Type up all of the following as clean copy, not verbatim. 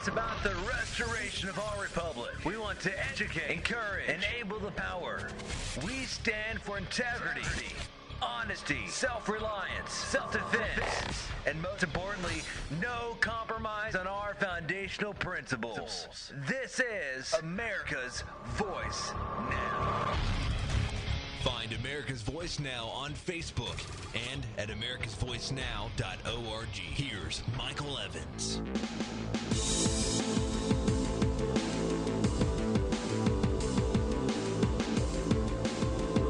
It's about the restoration of our republic. We want to educate, encourage, enable the power. We stand for integrity, honesty, self-reliance, self-defense, and most importantly, no compromise on our foundational principles. This is America's Voice Now. Find America's Voice Now on Facebook and at americasvoicenow.org. Here's Michael Evans.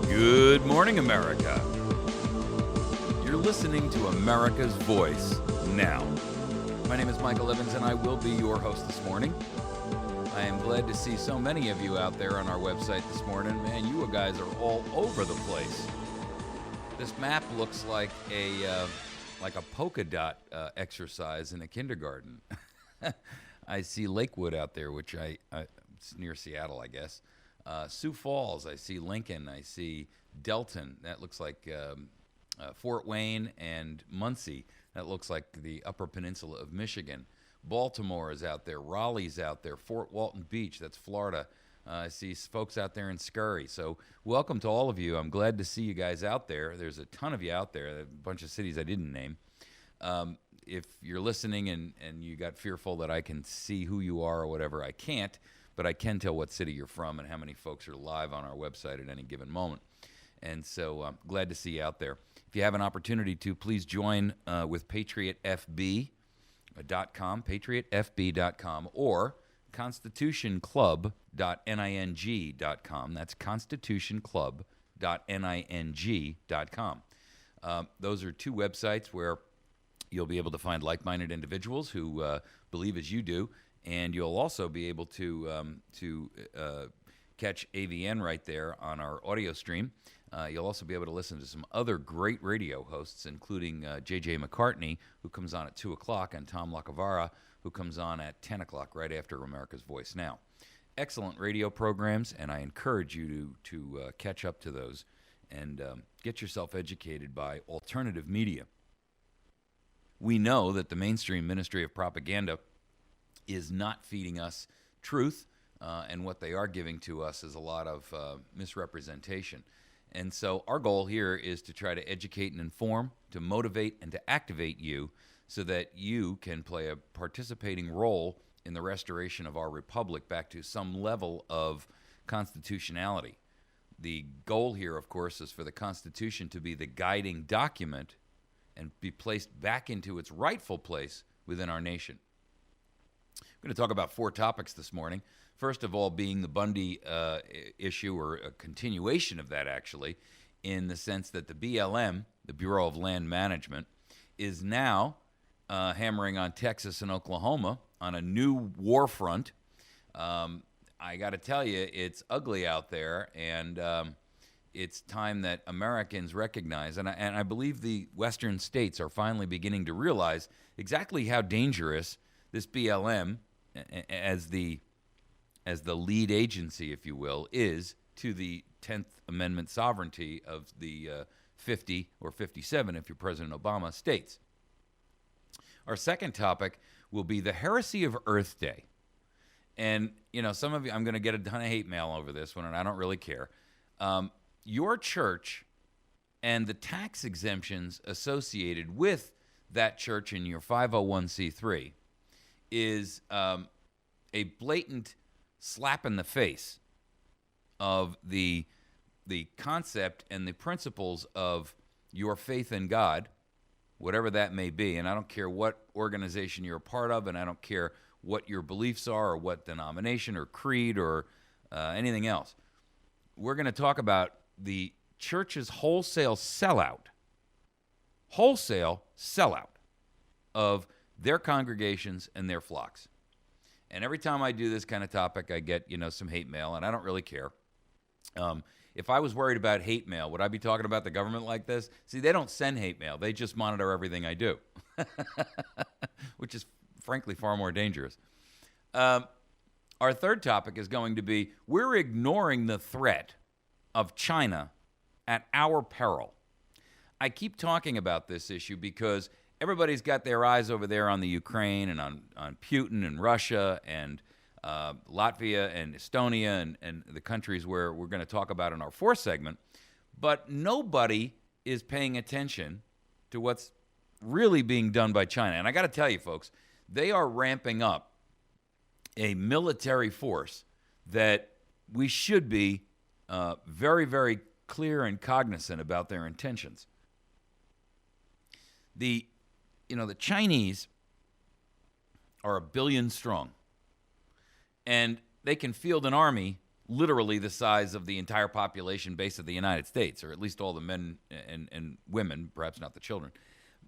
Good morning, America. You're listening to America's Voice Now. My name is Michael Evans, and I will be your host this morning. I am glad to see so many of you out there on our website this morning. Man, you guys are all over the place. This map looks like a polka dot exercise in a kindergarten. I see Lakewood out there, which it's near Seattle, I guess. Sioux Falls, I see Lincoln, I see Delton. That looks like Fort Wayne and Muncie. That looks like the Upper Peninsula of Michigan. Baltimore is out there. Raleigh's out there. Fort Walton Beach, that's Florida. I see folks out there in Scurry. So welcome to all of you. I'm glad to see you guys out there. There's a ton of you out there, a bunch of cities I didn't name. If you're listening and you got fearful that I can see who you are or whatever, I can't, but I can tell what city you're from and how many folks are live on our website at any given moment. And so I'm glad to see you out there. If you have an opportunity to, please join with PatriotFB.com, patriotfb.com, or constitutionclub.ning.com. That's constitutionclub.ning.com. Those are two websites where you'll be able to find like-minded individuals who believe as you do, and you'll also be able to catch AVN right there on our audio stream. You'll also be able to listen to some other great radio hosts, including J.J. McCartney, who comes on at 2 o'clock, and Tom Lacavara, who comes on at 10 o'clock, right after America's Voice Now. Excellent radio programs, and I encourage you to catch up to those and get yourself educated by alternative media. We know that the mainstream ministry of propaganda is not feeding us truth, and what they are giving to us is a lot of misrepresentation. And so our goal here is to try to educate and inform, to motivate and to activate you so that you can play a participating role in the restoration of our republic back to some level of constitutionality. The goal here, of course, is for the Constitution to be the guiding document and be placed back into its rightful place within our nation. I'm going to talk about 4 topics this morning. First of all, being the Bundy issue, or a continuation of that, actually, in the sense that the BLM, the Bureau of Land Management, is now hammering on Texas and Oklahoma on a new war front. I got to tell you, it's ugly out there, and it's time that Americans recognize, and I believe the Western states are finally beginning to realize exactly how dangerous this BLM, as the lead agency, if you will, is to the 10th Amendment sovereignty of the 50 or 57, if you're President Obama, states. Our second topic will be the heresy of Earth Day. And, some of you, I'm going to get a ton of hate mail over this one, and I don't really care. Your church and the tax exemptions associated with that church in your 501c3 is a blatant slap in the face of the concept and the principles of your faith in God, whatever that may be. And I don't care what organization you're a part of, and I don't care what your beliefs are or what denomination or creed or anything else. We're going to talk about the church's wholesale sellout of their congregations and their flocks. And every time I do this kind of topic, I get, some hate mail, and I don't really care. If I was worried about hate mail, would I be talking about the government like this? See, they don't send hate mail. They just monitor everything I do, which is, frankly, far more dangerous. Our third topic is going to be, we're ignoring the threat of China at our peril. I keep talking about this issue because everybody's got their eyes over there on the Ukraine and on Putin and Russia and Latvia and Estonia and the countries where we're going to talk about in our fourth segment. But nobody is paying attention to what's really being done by China. And I got to tell you, folks, they are ramping up a military force that we should be very, very clear and cognizant about their intentions. The Chinese are 1 billion strong, and they can field an army literally the size of the entire population base of the United States, or at least all the men and women, perhaps not the children.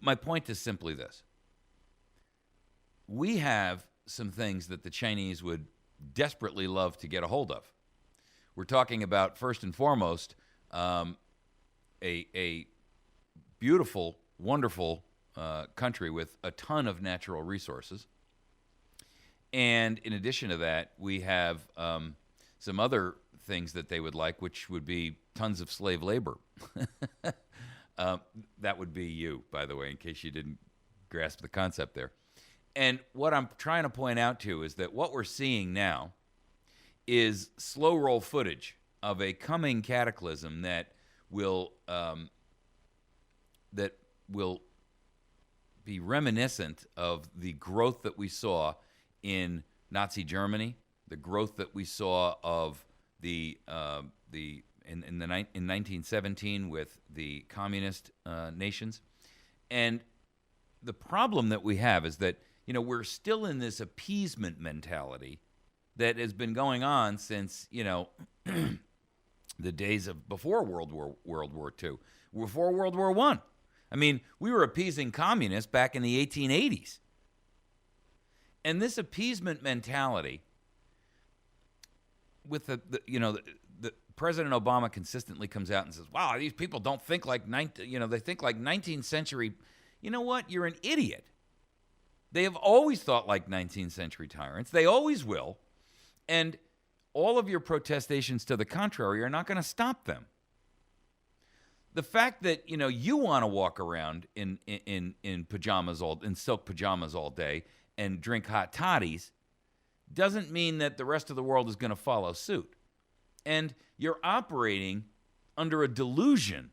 My point is simply this. We have some things that the Chinese would desperately love to get a hold of. We're talking about, first and foremost, a beautiful, wonderful country with a ton of natural resources. And in addition to that, we have some other things that they would like, which would be tons of slave labor. That would be you, by the way, in case you didn't grasp the concept there. And what I'm trying to point out to is that what we're seeing now is slow roll footage of a coming cataclysm that will be reminiscent of the growth that we saw in Nazi Germany, the growth that we saw of in 1917 with the communist nations. And the problem that we have is that we're still in this appeasement mentality that has been going on since the days of before World War II, before World War I. I mean, we were appeasing communists back in the 1880s. And this appeasement mentality, with the President Obama consistently comes out and says, "Wow, these people don't think like they think like 19th century." You know what? You're an idiot. They have always thought like 19th century tyrants. They always will. And all of your protestations to the contrary are not going to stop them. The fact that you want to walk around in pajamas in silk pajamas all day and drink hot toddies doesn't mean that the rest of the world is going to follow suit. And you're operating under a delusion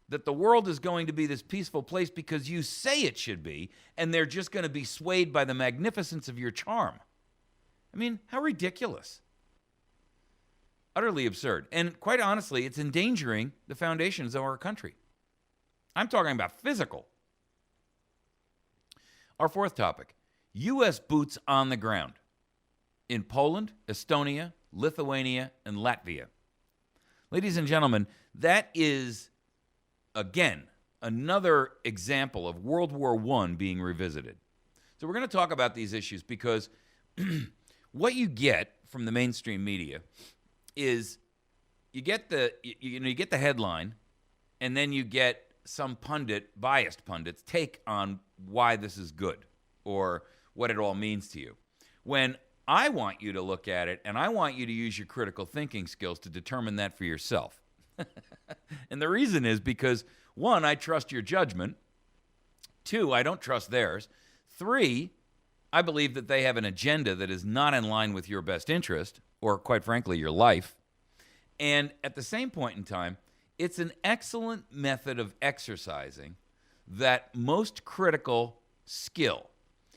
that the world is going to be this peaceful place because you say it should be, and they're just going to be swayed by the magnificence of your charm. I mean, how ridiculous. Utterly absurd. And quite honestly, it's endangering the foundations of our country. I'm talking about physical. Our fourth topic, U.S. boots on the ground in Poland, Estonia, Lithuania, and Latvia. Ladies and gentlemen, that is, again, another example of World War I being revisited. So we're going to talk about these issues because what you get from the mainstream media is you get the headline, and then you get some biased pundit's take on why this is good or what it all means to you. When I want you to look at it, and I want you to use your critical thinking skills to determine that for yourself. And the reason is because, 1, I trust your judgment. 2, I don't trust theirs. 3, I believe that they have an agenda that is not in line with your best interest, or quite frankly, your life. And at the same point in time, it's an excellent method of exercising that most critical skill.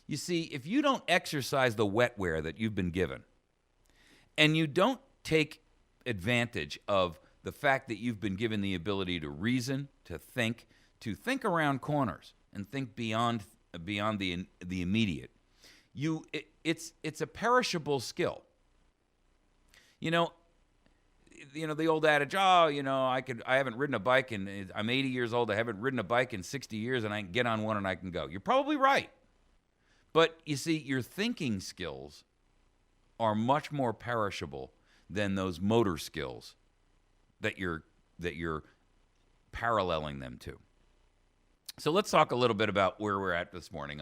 You see, if you don't exercise the wetware that you've been given, and you don't take advantage of the fact that you've been given the ability to reason, to think around corners and think beyond the immediate, it's a perishable skill. The old adage, I haven't ridden a bike and I'm 80 years old. I haven't ridden a bike in 60 years, and I can get on one and I can go. You're probably right. But you see, your thinking skills are much more perishable than those motor skills that you're paralleling them to. So let's talk a little bit about where we're at this morning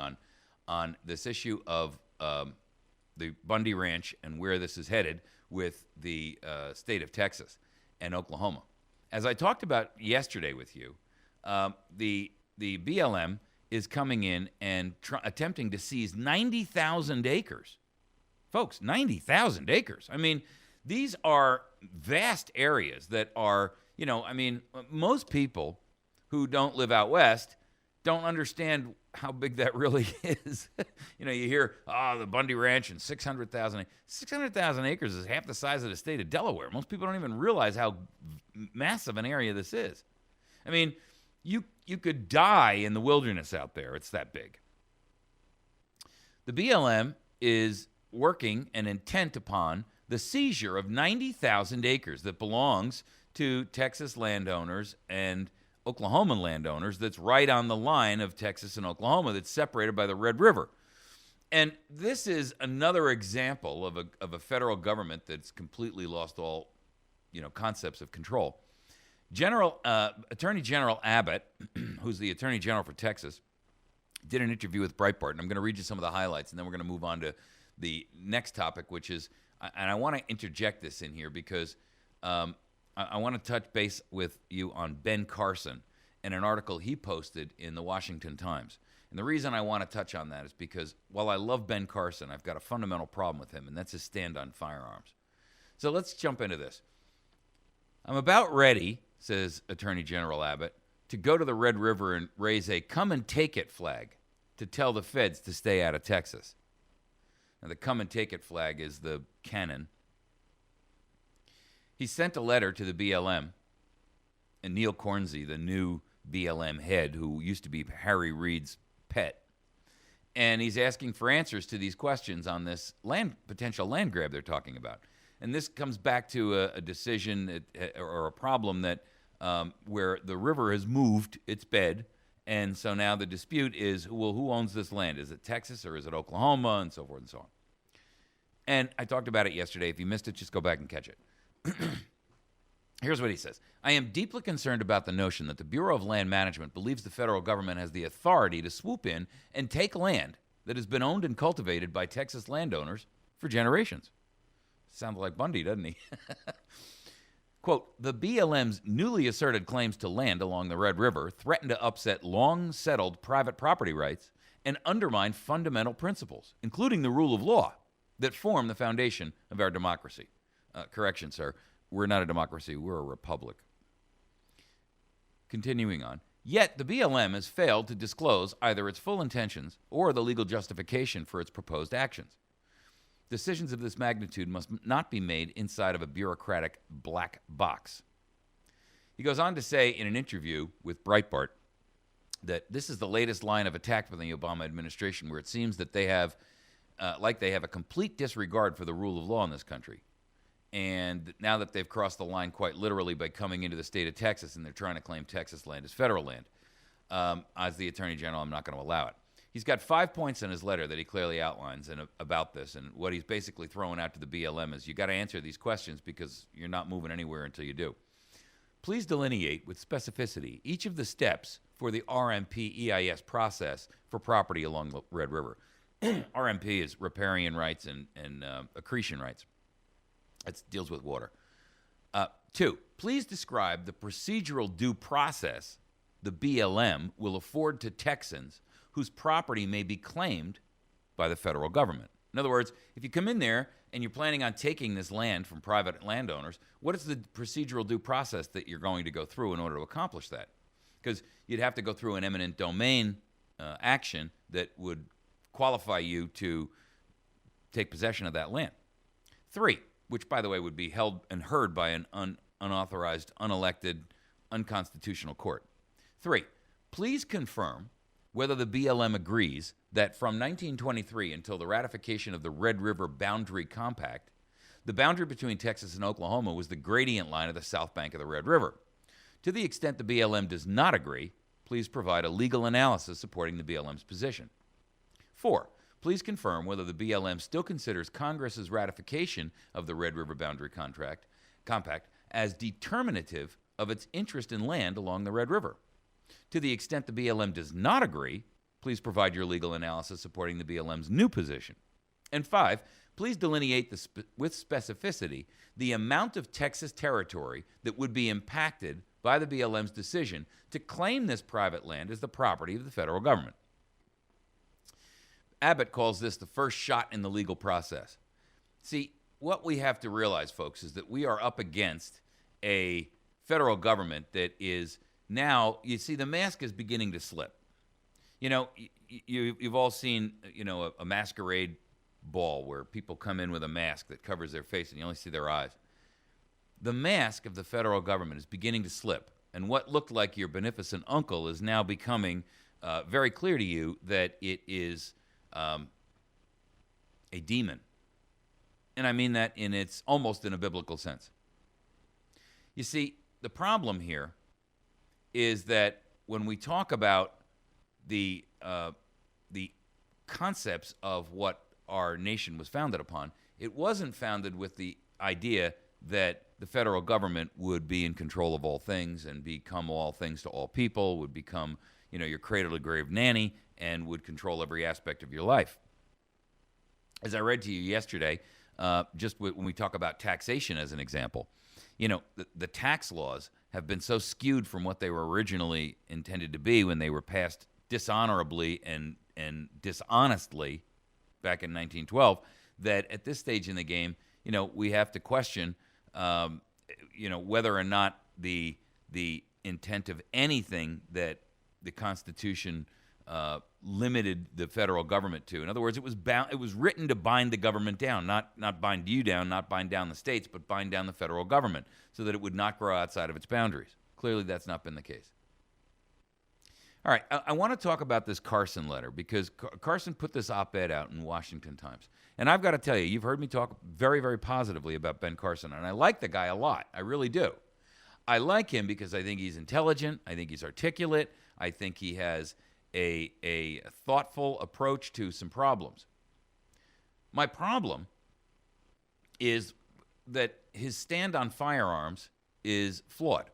on this issue of the Bundy Ranch and where this is headed with the state of Texas and Oklahoma. As I talked about yesterday with you, the BLM is coming in and attempting to seize 90,000 acres. Folks, 90,000 acres. I mean, these are vast areas that are, most people who don't live out west don't understand how big that really is. You hear, the Bundy Ranch and 600,000. 600,000 acres is half the size of the state of Delaware. Most people don't even realize how massive an area this is. I mean, you could die in the wilderness out there. It's that big. The BLM is working and intent upon the seizure of 90,000 acres that belongs to Texas landowners and Oklahoman landowners that's right on the line of Texas and Oklahoma that's separated by the Red River. And this is another example of a federal government that's completely lost all, concepts of control. Attorney General Abbott, who's the Attorney General for Texas, did an interview with Breitbart, and I'm going to read you some of the highlights, and then we're going to move on to the next topic, which is, and I want to interject this in here because I want to touch base with you on Ben Carson and an article he posted in the Washington Times. And the reason I want to touch on that is because while I love Ben Carson, I've got a fundamental problem with him, and that's his stand on firearms. So let's jump into this. I'm about ready, says Attorney General Abbott, to go to the Red River and raise a come and take it flag to tell the feds to stay out of Texas. Now, the come and take it flag is the cannon. He sent a letter to the BLM, and Neil Cornsey, the new BLM head, who used to be Harry Reid's pet, and he's asking for answers to these questions on this potential land grab they're talking about. And this comes back to a decision or a problem that where the river has moved its bed, and so now the dispute is, well, who owns this land? Is it Texas or is it Oklahoma, and so forth and so on. And I talked about it yesterday. If you missed it, just go back and catch it. Here's what he says. I am deeply concerned about the notion that the Bureau of Land Management believes the federal government has the authority to swoop in and take land that has been owned and cultivated by Texas landowners for generations. Sounds like Bundy, doesn't he? Quote, the BLM's newly asserted claims to land along the Red River threaten to upset long-settled private property rights and undermine fundamental principles, including the rule of law, that form the foundation of our democracy. Correction, sir. We're not a democracy. We're a republic. Continuing on. Yet the BLM has failed to disclose either its full intentions or the legal justification for its proposed actions. Decisions of this magnitude must not be made inside of a bureaucratic black box. He goes on to say in an interview with Breitbart that this is the latest line of attack from the Obama administration, where it seems that they have a complete disregard for the rule of law in this country. And now that they've crossed the line quite literally by coming into the state of Texas, and they're trying to claim Texas land as federal land, as the Attorney General, I'm not going to allow it. He's got 5 points in his letter that he clearly outlines about this, and what he's basically throwing out to the BLM is you got to answer these questions because you're not moving anywhere until you do. Please delineate with specificity each of the steps for the RMP EIS process for property along the Red River. RMP is riparian rights and accretion rights. It deals with water. 2, please describe the procedural due process the BLM will afford to Texans whose property may be claimed by the federal government. In other words, if you come in there and you're planning on taking this land from private landowners, what is the procedural due process that you're going to go through in order to accomplish that? Because you'd have to go through an eminent domain action that would qualify you to take possession of that land. 3, which, by the way, would be held and heard by an unauthorized, unelected, unconstitutional court. 3, please confirm whether the BLM agrees that from 1923 until the ratification of the Red River Boundary Compact, the boundary between Texas and Oklahoma was the gradient line of the south bank of the Red River. To the extent the BLM does not agree, please provide a legal analysis supporting the BLM's position. 4, please confirm whether the BLM still considers Congress's ratification of the Red River Boundary Compact as determinative of its interest in land along the Red River. To the extent the BLM does not agree, please provide your legal analysis supporting the BLM's new position. And 5, please delineate with specificity the amount of Texas territory that would be impacted by the BLM's decision to claim this private land as the property of the federal government. Abbott calls this the first shot in the legal process. See, what we have to realize, folks, is that we are up against a federal government that is now, you see, the mask is beginning to slip. You know, you've all seen, you know, a masquerade ball where people come in with a mask that covers their face and you only see their eyes. The mask of the federal government is beginning to slip. And what looked like your beneficent uncle is now becoming very clear to you that it is a demon. And I mean that almost in a biblical sense. You see, the problem here is that when we talk about the concepts of what our nation was founded upon, it wasn't founded with the idea that the federal government would be in control of all things and become all things to all people, would become, you know, your cradle-to-grave nanny, and would control every aspect of your life. As I read to you yesterday, just when we talk about taxation as an example, you know, the tax laws have been so skewed from what they were originally intended to be when they were passed dishonorably and dishonestly back in 1912, that at this stage in the game, you know, we have to question, you know, whether or not the intent of anything that the Constitution limited the federal government to. In other words, it was written to bind the government down, not bind you down, not bind down the states, but bind down the federal government so that it would not grow outside of its boundaries. Clearly, that's not been the case. All right, I want to talk about this Carson letter because Carson put this op-ed out in Washington Times. And I've got to tell you, you've heard me talk very, very positively about Ben Carson, and I like the guy a lot. I really do. I like him because I think he's intelligent. I think he's articulate. I think he has a thoughtful approach to some problems. My problem is that his stand on firearms is flawed.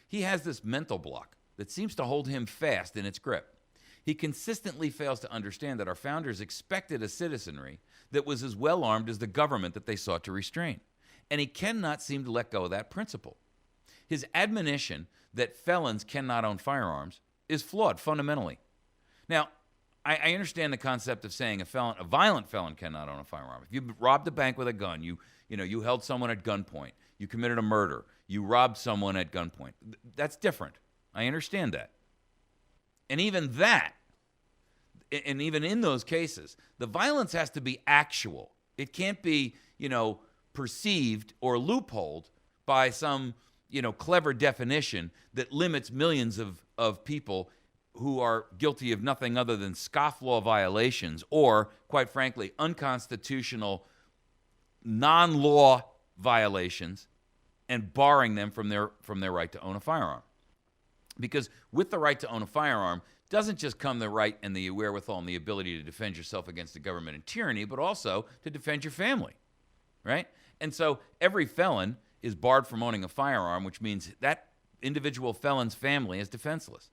He has this mental block that seems to hold him fast in its grip. He consistently fails to understand that our founders expected a citizenry that was as well armed as the government that they sought to restrain. And he cannot seem to let go of that principle. His admonition that felons cannot own firearms is flawed fundamentally. Now, I understand the concept of saying a violent felon cannot own a firearm. If you robbed a bank with a gun, you held someone at gunpoint, you committed a murder, you robbed someone at gunpoint. That's different. I understand that. And even that, and even in those cases, the violence has to be actual. It can't be, perceived or loopholed by some, clever definition that limits millions of people who are guilty of nothing other than scofflaw violations or, quite frankly, unconstitutional non-law violations and barring them from their right to own a firearm. Because with the right to own a firearm doesn't just come the right and the wherewithal and the ability to defend yourself against the government and tyranny, but also to defend your family, right? And so every felon is barred from owning a firearm, which means that individual felon's family is defenseless.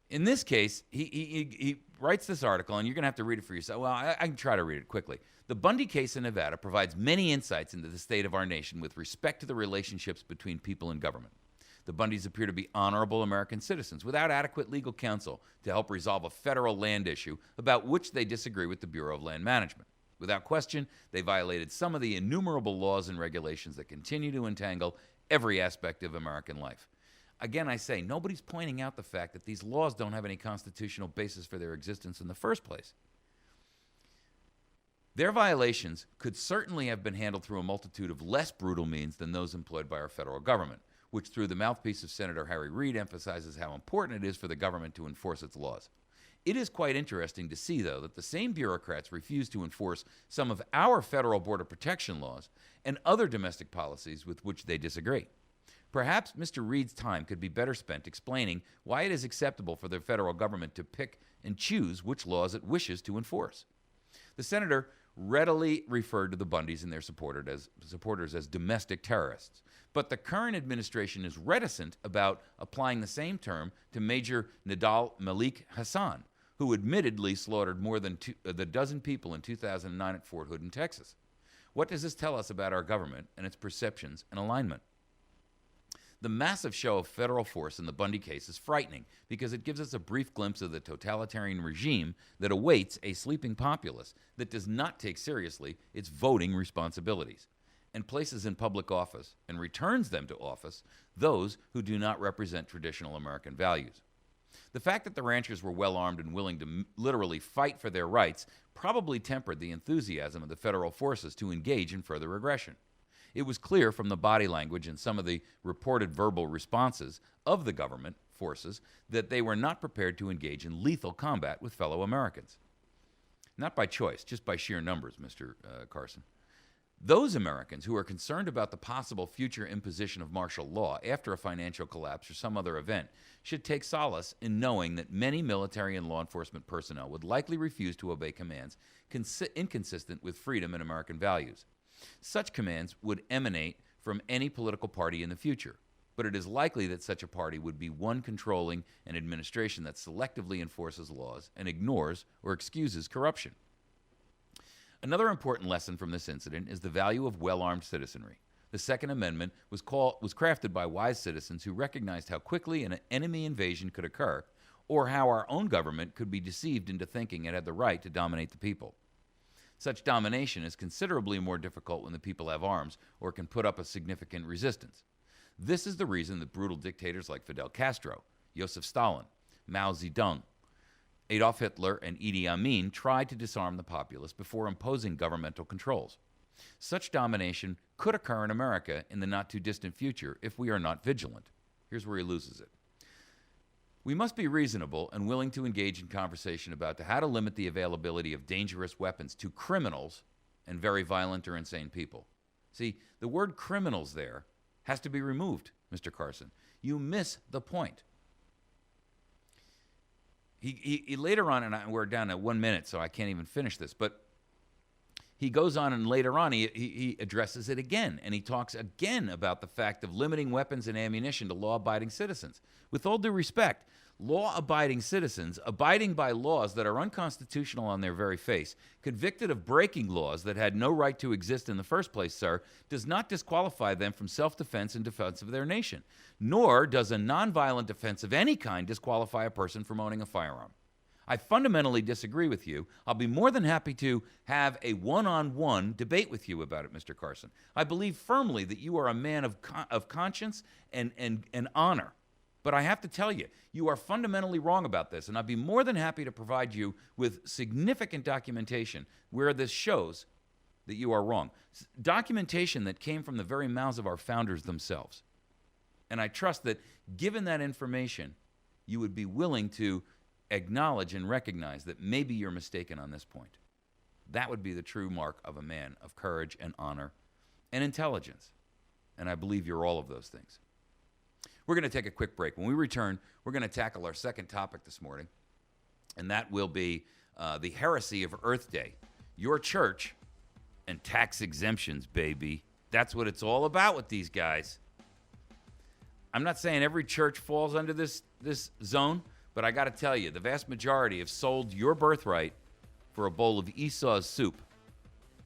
In this case, he writes this article, and you're going to have to read it for yourself. Well, I can try to read it quickly. The Bundy case in Nevada provides many insights into the state of our nation with respect to the relationships between people and government. The Bundys appear to be honorable American citizens without adequate legal counsel to help resolve a federal land issue about which they disagree with the Bureau of Land Management. Without question, they violated some of the innumerable laws and regulations that continue to entangle every aspect of American life. Again, I say, nobody's pointing out the fact that these laws don't have any constitutional basis for their existence in the first place. Their violations could certainly have been handled through a multitude of less brutal means than those employed by our federal government, which through the mouthpiece of Senator Harry Reid emphasizes how important it is for the government to enforce its laws. It is quite interesting to see, though, that the same bureaucrats refuse to enforce some of our federal border protection laws and other domestic policies with which they disagree. Perhaps Mr. Reid's time could be better spent explaining why it is acceptable for the federal government to pick and choose which laws it wishes to enforce. The senator readily referred to the Bundys and their supporters as domestic terrorists, but the current administration is reticent about applying the same term to Major Nidal Malik Hassan, who admittedly slaughtered more than a dozen people in 2009 at Fort Hood in Texas. What does this tell us about our government and its perceptions and alignment? The massive show of federal force in the Bundy case is frightening because it gives us a brief glimpse of the totalitarian regime that awaits a sleeping populace that does not take seriously its voting responsibilities and places in public office and returns them to office those who do not represent traditional American values. The fact that the ranchers were well armed and willing to literally fight for their rights probably tempered the enthusiasm of the federal forces to engage in further aggression. It was clear from the body language and some of the reported verbal responses of the government forces that they were not prepared to engage in lethal combat with fellow Americans. Not by choice, just by sheer numbers, Mr. Carson. Those Americans who are concerned about the possible future imposition of martial law after a financial collapse or some other event should take solace in knowing that many military and law enforcement personnel would likely refuse to obey commands inconsistent with freedom and American values. Such commands would emanate from any political party in the future, but it is likely that such a party would be one controlling an administration that selectively enforces laws and ignores or excuses corruption. Another important lesson from this incident is the value of well-armed citizenry. The Second Amendment was crafted by wise citizens who recognized how quickly an enemy invasion could occur, or how our own government could be deceived into thinking it had the right to dominate the people. Such domination is considerably more difficult when the people have arms or can put up a significant resistance. This is the reason that brutal dictators like Fidel Castro, Joseph Stalin, Mao Zedong, Adolf Hitler, and Idi Amin tried to disarm the populace before imposing governmental controls. Such domination could occur in America in the not-too-distant future if we are not vigilant. Here's where he loses it. We must be reasonable and willing to engage in conversation about how to limit the availability of dangerous weapons to criminals and very violent or insane people. See, the word criminals there has to be removed, Mr. Carson. You miss the point. He later on, and we're down at 1 minute, so I can't even finish this, but he goes on and later on he addresses it again, and he talks again about the fact of limiting weapons and ammunition to law-abiding citizens. With all due respect, law-abiding citizens, abiding by laws that are unconstitutional on their very face, convicted of breaking laws that had no right to exist in the first place, sir, does not disqualify them from self-defense and defense of their nation. Nor does a nonviolent defense of any kind disqualify a person from owning a firearm. I fundamentally disagree with you. I'll be more than happy to have a one-on-one debate with you about it, Mr. Carson. I believe firmly that you are a man of conscience and honor. But I have to tell you, you are fundamentally wrong about this, and I'd be more than happy to provide you with significant documentation where this shows that you are wrong. Documentation that came from the very mouths of our founders themselves. And I trust that given that information, you would be willing to acknowledge and recognize that maybe you're mistaken on this point. That would be the true mark of a man of courage and honor and intelligence. And I believe you're all of those things. We're going to take a quick break. When we return, we're going to tackle our second topic this morning, and that will be the heresy of Earth Day. Your church and tax exemptions, baby. That's what it's all about with these guys. I'm not saying every church falls under this zone, but I got to tell you, the vast majority have sold your birthright for a bowl of Esau's soup,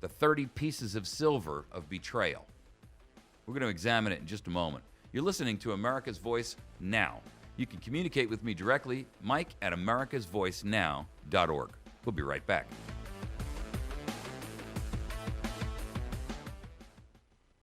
the 30 pieces of silver of betrayal. We're going to examine it in just a moment. You're listening to America's Voice Now. You can communicate with me directly, Mike at americasvoicenow.org. We'll be right back.